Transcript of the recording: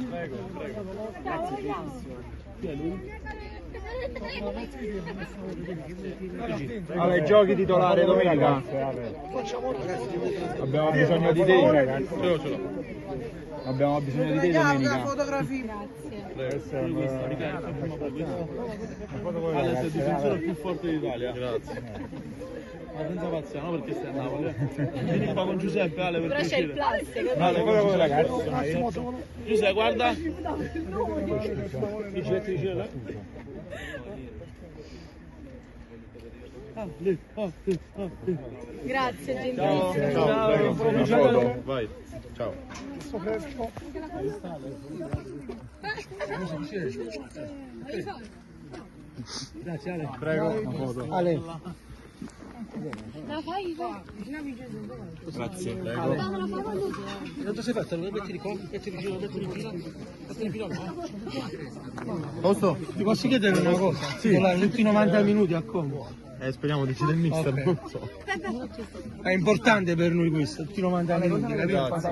Prego, prego. Grazie, chi è lui? Ale, giochi titolare domenica. Abbiamo bisogno di te, ragazzi. Ce l'ho. Abbiamo bisogno di te domenica. Ale, sei il difensore più forte d'Italia. Grazie. Ma senza pazzia, no perché stai a Napoli. Vieni qua con Giuseppe, Ale, per però c'è il piacere. plastico. Ale, guarda come ragazzi. Giuseppe, guarda. Grazie, Ciao, gentilissimo. ciao, prego. Una foto, vai. Ciao. Grazie Ale. Prego, una foto. Ale. Grazie. Quanto sei fatto? Mettili qua, mettili in fila. Posto? Ti posso chiedere una cosa? Sì. Tutti i 90 minuti a Como. Speriamo di del mister, non so. È importante per noi questo, tutti i 90 minuti, capito? Grazie.